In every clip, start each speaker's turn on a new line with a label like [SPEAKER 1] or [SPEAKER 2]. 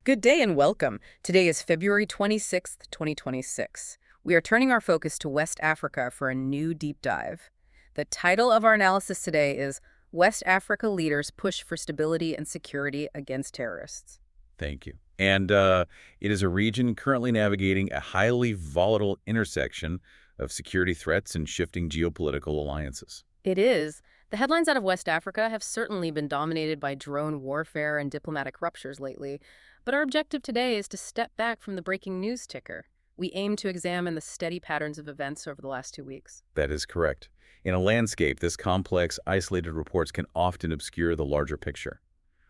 [SPEAKER 1] Good day and welcome. Today is February 26th, 2026. We are turning our focus to West Africa for a new deep dive. The title of our analysis today is West Africa Leaders Push for Stability and Security Against Terrorists.
[SPEAKER 2] Thank you. And it is a region currently navigating a highly volatile intersection of security threats and shifting geopolitical alliances.
[SPEAKER 1] It is. The headlines out of West Africa have certainly been dominated by drone warfare and diplomatic ruptures lately, but our objective today is to step back from the breaking news ticker. We aim to examine the steady patterns of events over the last 2 weeks.
[SPEAKER 2] That is correct. In a landscape this complex, isolated reports can often obscure the larger picture.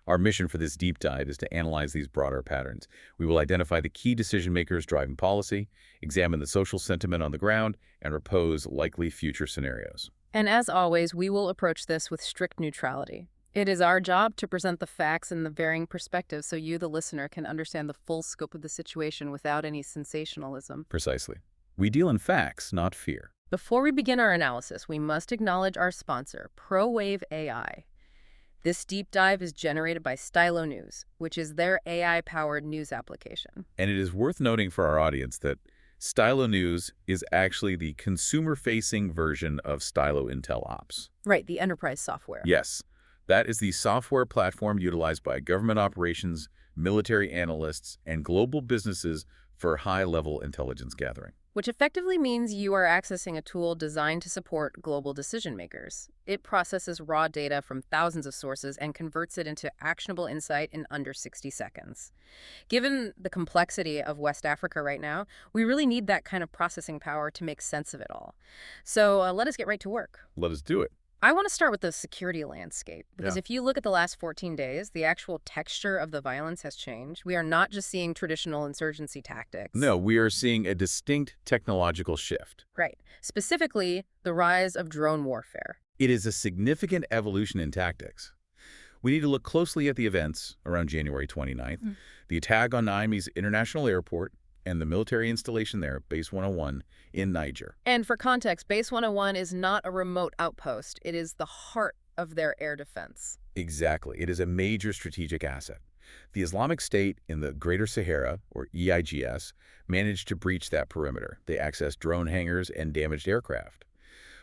[SPEAKER 2] Our mission for this deep dive is to analyze these broader patterns. We will identify the key decision makers driving policy, examine the social sentiment on the ground, and propose likely future scenarios.
[SPEAKER 1] And as always, we will approach this with strict neutrality. It is our job to present the facts and the varying perspectives so you, the listener, can understand the full scope of the situation without any sensationalism.
[SPEAKER 2] Precisely. We deal in facts, not fear.
[SPEAKER 1] Before we begin our analysis, we must acknowledge our sponsor, ProWave AI. This deep dive is generated by Stylo News, which is their AI-powered news application.
[SPEAKER 2] And it is worth noting for our audience that Stylo News is actually the consumer-facing version of Stylo Intel Ops.
[SPEAKER 1] Right, the enterprise software.
[SPEAKER 2] Yes, that is the software platform utilized by government operations, military analysts, and global businesses for high-level intelligence gathering.
[SPEAKER 1] Which effectively means you are accessing a tool designed to support global decision makers. It processes raw data from thousands of sources and converts it into actionable insight in under 60 seconds. Given the complexity of West Africa right now, we really need that kind of processing power to make sense of it all. So let us get right to work.
[SPEAKER 2] Let us do it.
[SPEAKER 1] I want to start with the security landscape, because
[SPEAKER 2] Yeah.
[SPEAKER 1] if you look at the last 14 days, the actual texture of the violence has changed. We are not just seeing traditional insurgency tactics.
[SPEAKER 2] No, we are seeing a distinct technological shift.
[SPEAKER 1] Right. Specifically, the rise of drone warfare.
[SPEAKER 2] It is a significant evolution in tactics. We need to look closely at the events around January 29th, the attack on Niamey's International Airport, and the military installation there, Base 101, in Niger.
[SPEAKER 1] And for context, Base 101 is not a remote outpost. It is the heart of their air defense.
[SPEAKER 2] Exactly. It is a major strategic asset. The Islamic State in the Greater Sahara, or EIGS, managed to breach that perimeter. They accessed drone hangars and damaged aircraft.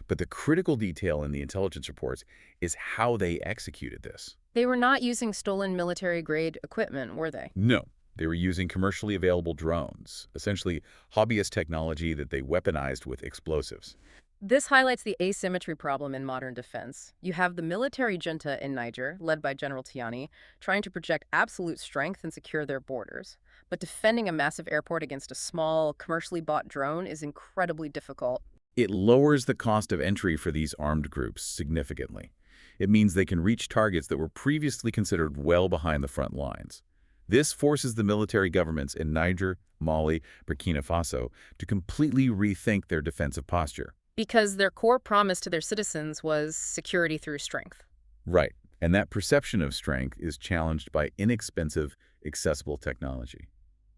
[SPEAKER 2] But the critical detail in the intelligence reports is how they executed this.
[SPEAKER 1] They were not using stolen military-grade equipment, were they?
[SPEAKER 2] No. They were using commercially available drones, essentially hobbyist technology that they weaponized with explosives.
[SPEAKER 1] This highlights the asymmetry problem in modern defense. You have the military junta in Niger, led by General Tiani, trying to project absolute strength and secure their borders. But defending a massive airport against a small, commercially bought drone is incredibly difficult.
[SPEAKER 2] It lowers the cost of entry for these armed groups significantly. It means they can reach targets that were previously considered well behind the front lines. This forces the military governments in Niger, Mali, Burkina Faso to completely rethink their defensive posture.
[SPEAKER 1] Because their core promise to their citizens was security through strength.
[SPEAKER 2] Right. And that perception of strength is challenged by inexpensive, accessible technology.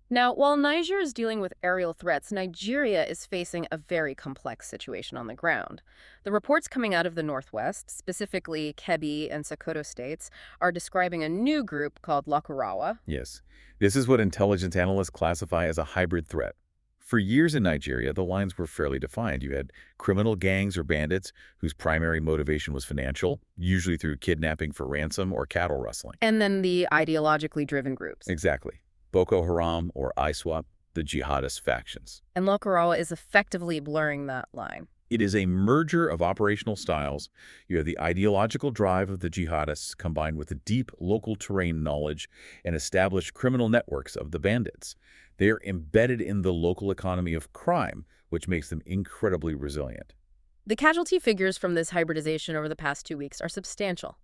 [SPEAKER 1] Now, while Niger is dealing with aerial threats, Nigeria is facing a very complex situation on the ground. The reports coming out of the northwest, specifically Kebbi and Sokoto states, are describing a new group called Lakurawa.
[SPEAKER 2] Yes. This is what intelligence analysts classify as a hybrid threat. For years in Nigeria, the lines were fairly defined. You had criminal gangs or bandits whose primary motivation was financial, usually through kidnapping for ransom or cattle rustling.
[SPEAKER 1] And then the ideologically driven groups.
[SPEAKER 2] Exactly. Boko Haram or ISWAP, the jihadist factions.
[SPEAKER 1] And Lakurawa is effectively blurring that line.
[SPEAKER 2] It is a merger of operational styles. You have the ideological drive of the jihadists combined with the deep local terrain knowledge and established criminal networks of the bandits. They are embedded in the local economy of crime, which makes them incredibly resilient.
[SPEAKER 1] The casualty figures from this hybridization over the past 2 weeks are substantial.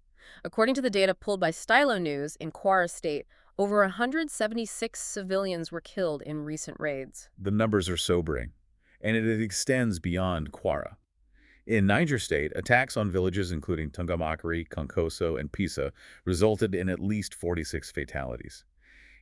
[SPEAKER 1] According to the data pulled by Stylo News in Kwara State, over 176 civilians were killed in recent raids.
[SPEAKER 2] The numbers are sobering, and it extends beyond Kwara. In Niger State, attacks on villages including Tungamakari, Konkoso, and Pisa resulted in at least 46 fatalities.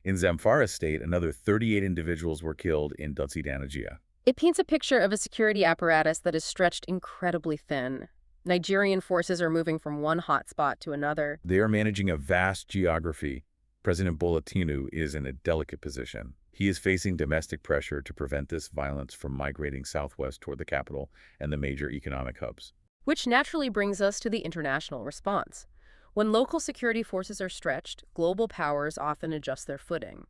[SPEAKER 2] In Zamfara State, another 38 individuals were killed in Dutsi-Danajia.
[SPEAKER 1] It paints a picture of a security apparatus that is stretched incredibly thin. Nigerian forces are moving from one hotspot to another.
[SPEAKER 2] They are managing a vast geography President Bolatinu is in a delicate position. He is facing domestic pressure to prevent this violence from migrating southwest toward the capital and the major economic hubs.
[SPEAKER 1] Which naturally brings us to the international response. When local security forces are stretched, global powers often adjust their footing.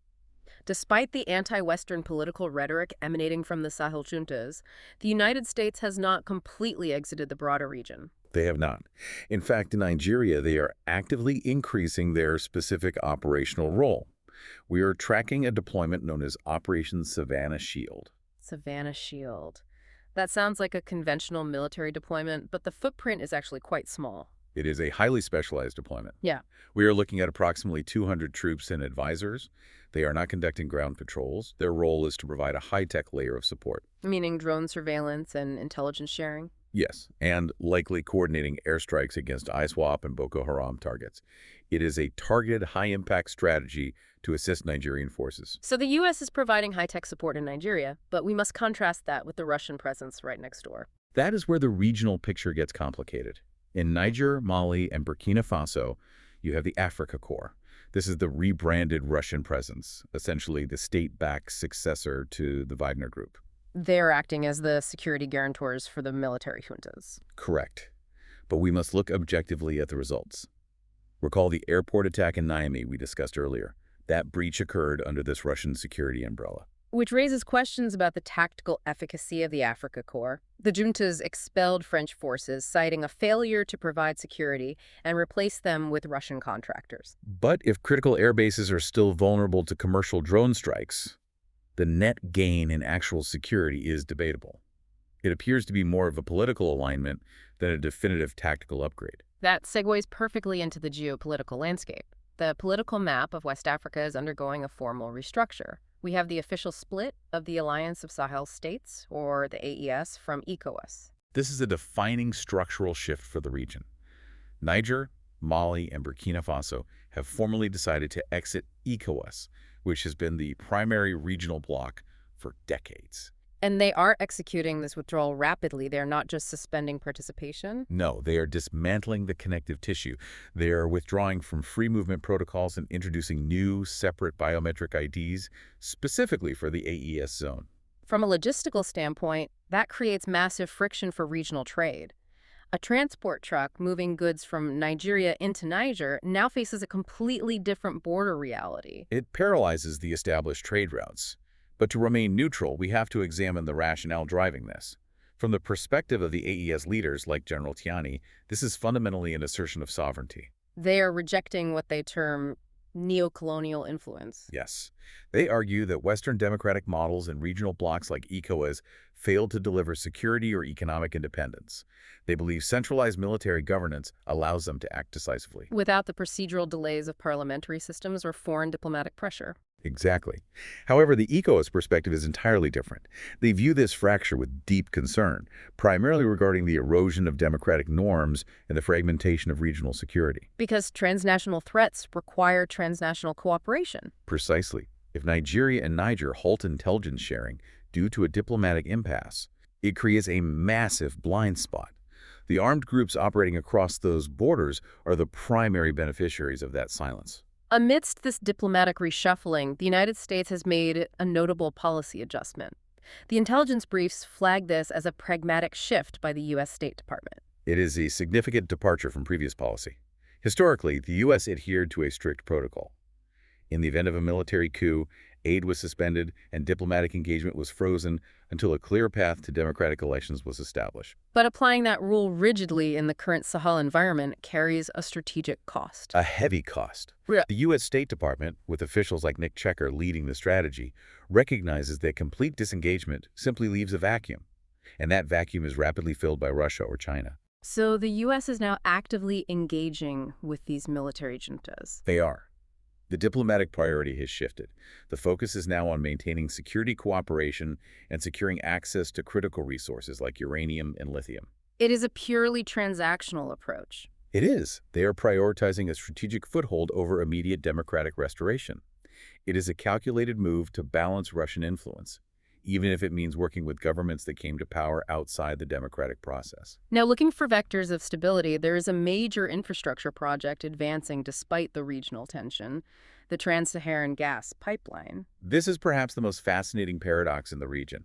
[SPEAKER 1] Despite the anti-Western political rhetoric emanating from the Sahel juntas, the United States has not completely exited the broader region.
[SPEAKER 2] They have not. In fact, in Nigeria, they are actively increasing their specific operational role. We are tracking a deployment known as Operation Savannah Shield.
[SPEAKER 1] Savannah Shield. That sounds like a conventional military deployment, but the footprint is actually quite small.
[SPEAKER 2] It is a highly specialized deployment.
[SPEAKER 1] Yeah.
[SPEAKER 2] We are looking at approximately 200 troops and advisors. They are not conducting ground patrols. Their role is to provide a high-tech layer of support.
[SPEAKER 1] Meaning drone surveillance and intelligence sharing?
[SPEAKER 2] Yes, and likely coordinating airstrikes against ISWAP and Boko Haram targets. It is a targeted, high-impact strategy to assist Nigerian forces.
[SPEAKER 1] So the U.S. is providing high-tech support in Nigeria, but we must contrast that with the Russian presence right next door.
[SPEAKER 2] That is where the regional picture gets complicated. In Niger, Mali, and Burkina Faso, you have the Africa Corps. This is the rebranded Russian presence, essentially the state-backed successor to the Wagner Group.
[SPEAKER 1] They're acting as the security guarantors for the military juntas.
[SPEAKER 2] Correct. But we must look objectively at the results. Recall the airport attack in Niamey we discussed earlier. That breach occurred under this Russian security umbrella.
[SPEAKER 1] Which raises questions about the tactical efficacy of the Africa Corps. The juntas expelled French forces, citing a failure to provide security and replaced them with Russian contractors.
[SPEAKER 2] But if critical air bases are still vulnerable to commercial drone strikes, the net gain in actual security is debatable. It appears to be more of a political alignment than a definitive tactical upgrade.
[SPEAKER 1] That segues perfectly into the geopolitical landscape. The political map of West Africa is undergoing a formal restructure. We have the official split of the Alliance of Sahel States, or the AES, from ECOWAS.
[SPEAKER 2] This is a defining structural shift for the region. Niger, Mali, and Burkina Faso have formally decided to exit ECOWAS, which has been the primary regional bloc for decades.
[SPEAKER 1] And they are executing this withdrawal rapidly. They're not just suspending participation.
[SPEAKER 2] No, they are dismantling the connective tissue. They are withdrawing from free movement protocols and introducing new, separate biometric IDs specifically for the AES zone.
[SPEAKER 1] From a logistical standpoint, that creates massive friction for regional trade. A transport truck moving goods from Nigeria into Niger now faces a completely different border reality.
[SPEAKER 2] It paralyzes the established trade routes. But to remain neutral, we have to examine the rationale driving this. From the perspective of the AES leaders like General Tiani, this is fundamentally an assertion of sovereignty.
[SPEAKER 1] They are rejecting what they term neo-colonial influence.
[SPEAKER 2] Yes. They argue that Western democratic models and regional blocs like ECOWAS failed to deliver security or economic independence. They believe centralized military governance allows them to act decisively.
[SPEAKER 1] Without the procedural delays of parliamentary systems or foreign diplomatic pressure.
[SPEAKER 2] Exactly. However, the ECOWAS perspective is entirely different. They view this fracture with deep concern, primarily regarding the erosion of democratic norms and the fragmentation of regional security.
[SPEAKER 1] Because transnational threats require transnational cooperation.
[SPEAKER 2] Precisely. If Nigeria and Niger halt intelligence sharing due to a diplomatic impasse, it creates a massive blind spot. The armed groups operating across those borders are the primary beneficiaries of that silence.
[SPEAKER 1] Amidst this diplomatic reshuffling, the United States has made a notable policy adjustment. The intelligence briefs flag this as a pragmatic shift by the U.S. State Department.
[SPEAKER 2] It is a significant departure from previous policy. Historically, the U.S. adhered to a strict protocol. In the event of a military coup, aid was suspended and diplomatic engagement was frozen until a clear path to democratic elections was established.
[SPEAKER 1] But applying that rule rigidly in the current Sahel environment carries a strategic cost.
[SPEAKER 2] A heavy cost.
[SPEAKER 1] Yeah.
[SPEAKER 2] The U.S. State Department, with officials like Nick Checker leading the strategy, recognizes that complete disengagement simply leaves a vacuum, and that vacuum is rapidly filled by Russia or China.
[SPEAKER 1] So the U.S. is now actively engaging with these military juntas.
[SPEAKER 2] They are. The diplomatic priority has shifted. The focus is now on maintaining security cooperation and securing access to critical resources like uranium and lithium.
[SPEAKER 1] It is a purely transactional approach.
[SPEAKER 2] It is. They are prioritizing a strategic foothold over immediate democratic restoration. It is a calculated move to balance Russian influence. even if it means working with governments that came to power outside the democratic process.
[SPEAKER 1] Now, looking for vectors of stability, there is a major infrastructure project advancing despite the regional tension, the Trans-Saharan gas pipeline.
[SPEAKER 2] This is perhaps the most fascinating paradox in the region.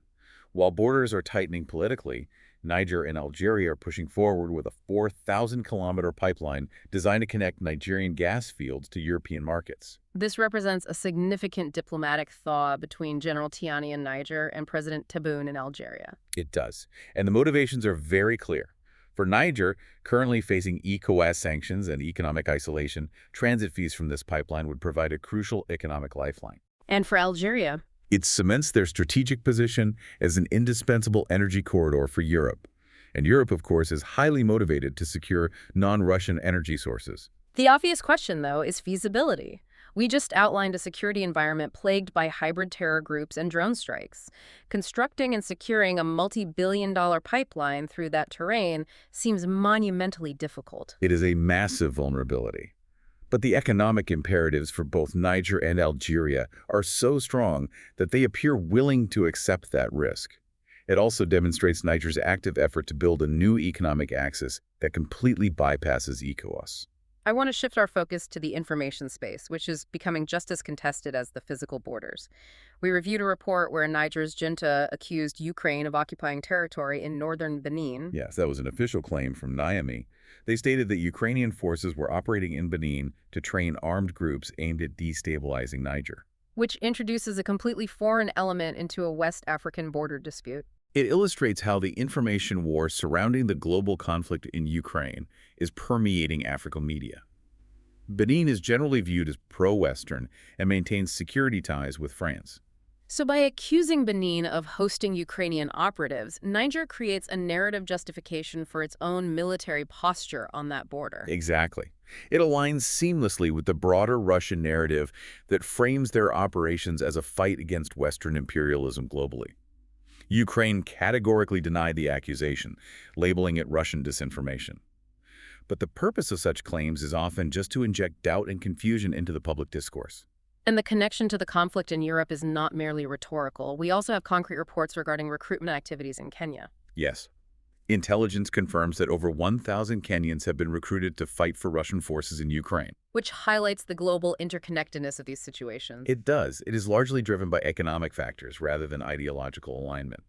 [SPEAKER 2] While borders are tightening politically, Niger and Algeria are pushing forward with a 4,000-kilometer pipeline designed to connect Nigerian gas fields to European markets.
[SPEAKER 1] This represents a significant diplomatic thaw between General Tiani in Niger and President Tebboune in Algeria.
[SPEAKER 2] It does. And the motivations are very clear. For Niger, currently facing ECOWAS sanctions and economic isolation, transit fees from this pipeline would provide a crucial economic lifeline.
[SPEAKER 1] And for Algeria,
[SPEAKER 2] It cements their strategic position as an indispensable energy corridor for Europe. And Europe, of course, is highly motivated to secure non-Russian energy sources.
[SPEAKER 1] the obvious question, though, is feasibility. We just outlined a security environment plagued by hybrid terror groups and drone strikes. Constructing and securing a multi-billion-dollar pipeline through that terrain seems monumentally difficult.
[SPEAKER 2] It is a massive vulnerability. But the economic imperatives for both Niger and Algeria are so strong that they appear willing to accept that risk. It also demonstrates Niger's active effort to build a new economic axis that completely bypasses ECOWAS.
[SPEAKER 1] I want to shift our focus to the information space, which is becoming just as contested as the physical borders. We reviewed a report where Niger's junta accused Ukraine of occupying territory in northern Benin.
[SPEAKER 2] Yes, that was an official claim from Niamey. They stated that Ukrainian forces were operating in Benin to train armed groups aimed at destabilizing Niger.
[SPEAKER 1] Which introduces a completely foreign element into a West African border dispute.
[SPEAKER 2] It illustrates how the information war surrounding the global conflict in Ukraine is permeating African media. Benin is generally viewed as pro-Western and maintains security ties with France.
[SPEAKER 1] So by accusing Benin of hosting Ukrainian operatives, Niger creates a narrative justification for its own military posture on that border.
[SPEAKER 2] Exactly. It aligns seamlessly with the broader Russian narrative that frames their operations as a fight against Western imperialism globally. Ukraine categorically denied the accusation, labeling it Russian disinformation. But the purpose of such claims is often just to inject doubt and confusion into the public discourse.
[SPEAKER 1] And the connection to the conflict in Europe is not merely rhetorical. We also have concrete reports regarding recruitment activities in Kenya.
[SPEAKER 2] Yes. Intelligence confirms that over 1,000 Kenyans have been recruited to fight for Russian forces in Ukraine.
[SPEAKER 1] Which highlights the global interconnectedness of these situations.
[SPEAKER 2] It does. It is largely driven by economic factors rather than ideological alignment.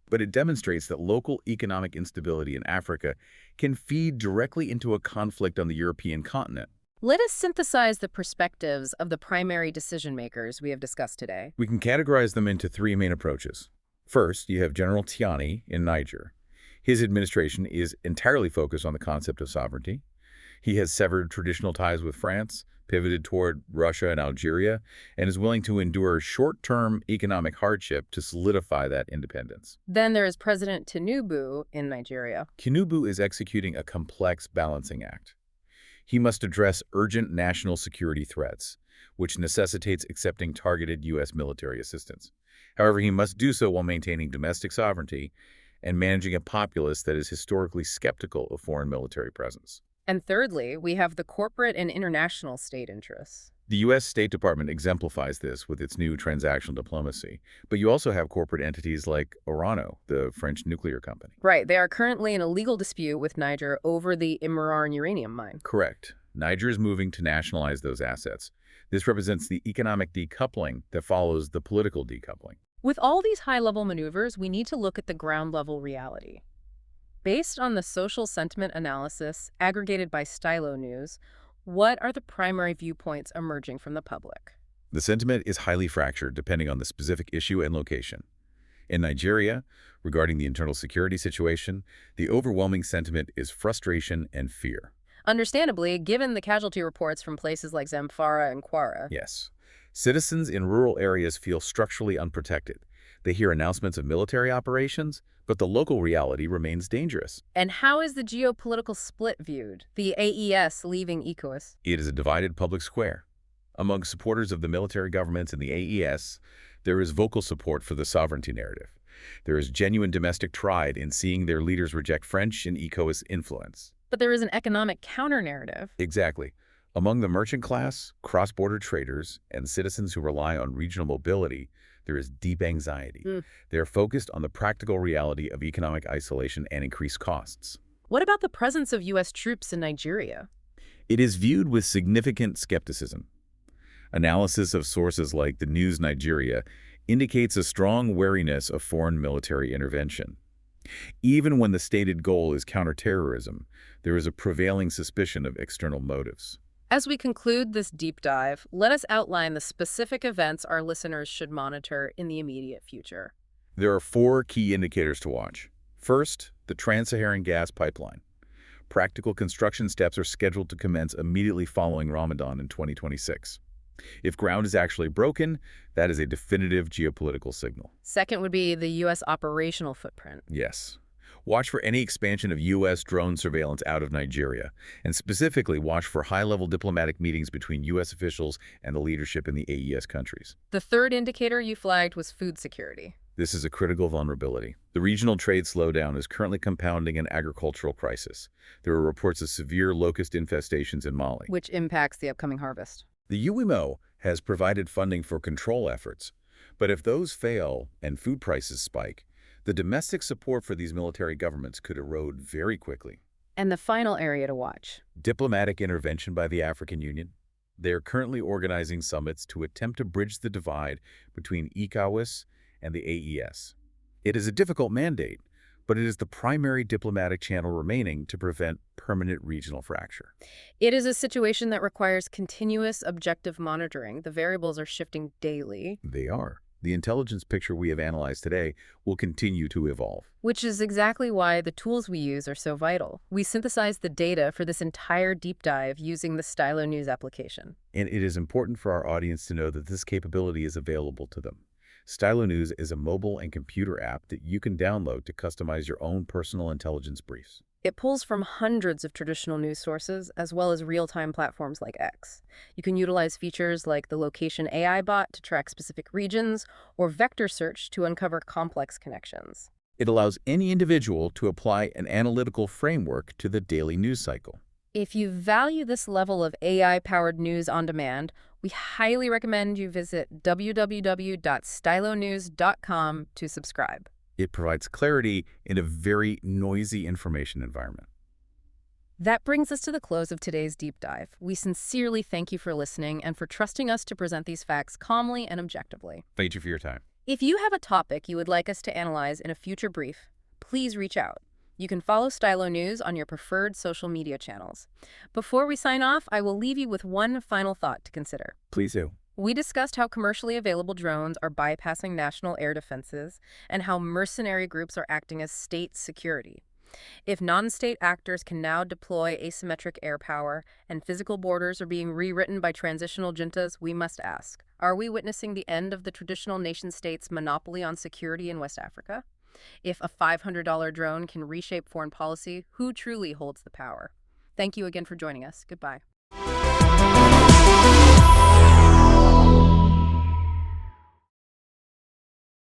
[SPEAKER 2] But it demonstrates that local economic instability in Africa can feed directly into a conflict on the European continent.
[SPEAKER 1] Let us synthesize the perspectives of the primary decision-makers we have discussed today.
[SPEAKER 2] We can categorize them into three main approaches. First, you have General Tiani in Niger. His administration is entirely focused on the concept of sovereignty. He has severed traditional ties with France, pivoted toward Russia and Algeria, and is willing to endure short-term economic hardship to solidify that independence.
[SPEAKER 1] Then there is President Tinubu in Nigeria.
[SPEAKER 2] Tinubu is executing a complex balancing act. He must address urgent national security threats, which necessitates accepting targeted U.S. military assistance. However, he must do so while maintaining domestic sovereignty and managing a populace that is historically skeptical of foreign military presence.
[SPEAKER 1] And thirdly, we have the corporate and international state interests.
[SPEAKER 2] The U.S. State Department exemplifies this with its new transactional diplomacy, but you also have corporate entities like Orano, the French nuclear company.
[SPEAKER 1] Right, they are currently in a legal dispute with Niger over the Imran uranium mine.
[SPEAKER 2] Correct. Niger is moving to nationalize those assets. This represents the economic decoupling that follows the political decoupling.
[SPEAKER 1] With all these high-level maneuvers, we need to look at the ground-level reality. Based on the social sentiment analysis aggregated by Stylo News, what are the primary viewpoints emerging from the public?
[SPEAKER 2] The sentiment is highly fractured depending on the specific issue and location. In Nigeria, regarding the internal security situation, the overwhelming sentiment is frustration and fear.
[SPEAKER 1] Understandably, given the casualty reports from places like Zamfara and Kwara.
[SPEAKER 2] Yes. Citizens in rural areas feel structurally unprotected. They hear announcements of military operations, but the local reality remains dangerous.
[SPEAKER 1] And how is the geopolitical split viewed? The AES leaving ECOWAS?
[SPEAKER 2] It is a divided public square. Among supporters of the military governments in the AES, there is vocal support for the sovereignty narrative. There is genuine domestic pride in seeing their leaders reject French and ECOWAS influence.
[SPEAKER 1] But there is an economic counter-narrative.
[SPEAKER 2] Exactly. Among the merchant class, cross-border traders, and citizens who rely on regional mobility, there is deep anxiety.
[SPEAKER 1] Mm.
[SPEAKER 2] They are focused on the practical reality of economic isolation and increased costs.
[SPEAKER 1] What about the presence of U.S. troops in Nigeria?
[SPEAKER 2] It is viewed with significant skepticism. Analysis of sources like the News Nigeria indicates a strong wariness of foreign military intervention. Even when the stated goal is counterterrorism, there is a prevailing suspicion of external motives.
[SPEAKER 1] As we conclude this deep dive, let us outline the specific events our listeners should monitor in the immediate future.
[SPEAKER 2] There are 4 key indicators to watch. First, the Trans-Saharan gas pipeline. Practical construction steps are scheduled to commence immediately following Ramadan in 2026. If ground is actually broken, that is a definitive geopolitical signal.
[SPEAKER 1] Second would be the U.S. operational footprint.
[SPEAKER 2] Yes. Watch for any expansion of U.S. drone surveillance out of Nigeria, and specifically watch for high-level diplomatic meetings between U.S. officials and the leadership in the AES countries.
[SPEAKER 1] The third indicator you flagged was food security.
[SPEAKER 2] This is a critical vulnerability. The regional trade slowdown is currently compounding an agricultural crisis. There are reports of severe locust infestations in Mali,
[SPEAKER 1] Which impacts the upcoming harvest.
[SPEAKER 2] The UMO has provided funding for control efforts, but if those fail and food prices spike, the domestic support for these military governments could erode very quickly.
[SPEAKER 1] And the final area to watch.
[SPEAKER 2] Diplomatic intervention by the African Union. They are currently organizing summits to attempt to bridge the divide between ECOWAS and the AES. It is a difficult mandate, but it is the primary diplomatic channel remaining to prevent permanent regional fracture.
[SPEAKER 1] It is a situation that requires continuous objective monitoring. The variables are shifting daily.
[SPEAKER 2] They are. The intelligence picture we have analyzed today will continue to evolve.
[SPEAKER 1] Which is exactly why the tools we use are so vital. We synthesized the data for this entire deep dive using the Stylo News application.
[SPEAKER 2] And it is important for our audience to know that this capability is available to them. Stylo News is a mobile and computer app that you can download to customize your own personal intelligence briefs.
[SPEAKER 1] It pulls from hundreds of traditional news sources, as well as real-time platforms like X. You can utilize features like the location AI bot to track specific regions, or vector search to uncover complex connections.
[SPEAKER 2] It allows any individual to apply an analytical framework to the daily news cycle.
[SPEAKER 1] If you value this level of AI-powered news on demand, we highly recommend you visit www.stylonews.com to subscribe.
[SPEAKER 2] It provides clarity in a very noisy information environment.
[SPEAKER 1] That brings us to the close of today's deep dive. We sincerely thank you for listening and for trusting us to present these facts calmly and objectively.
[SPEAKER 2] Thank you for your time.
[SPEAKER 1] If you have a topic you would like us to analyze in a future brief, please reach out. You can follow Stylo News on your preferred social media channels. Before we sign off, I will leave you with one final thought to consider.
[SPEAKER 2] Please do.
[SPEAKER 1] We discussed how commercially available drones are bypassing national air defenses and how mercenary groups are acting as state security. If non-state actors can now deploy asymmetric air power and physical borders are being rewritten by transitional juntas, we must ask, are we witnessing the end of the traditional nation-state's monopoly on security in West Africa? If a $500 drone can reshape foreign policy, who truly holds the power? Thank you again for joining us. Goodbye.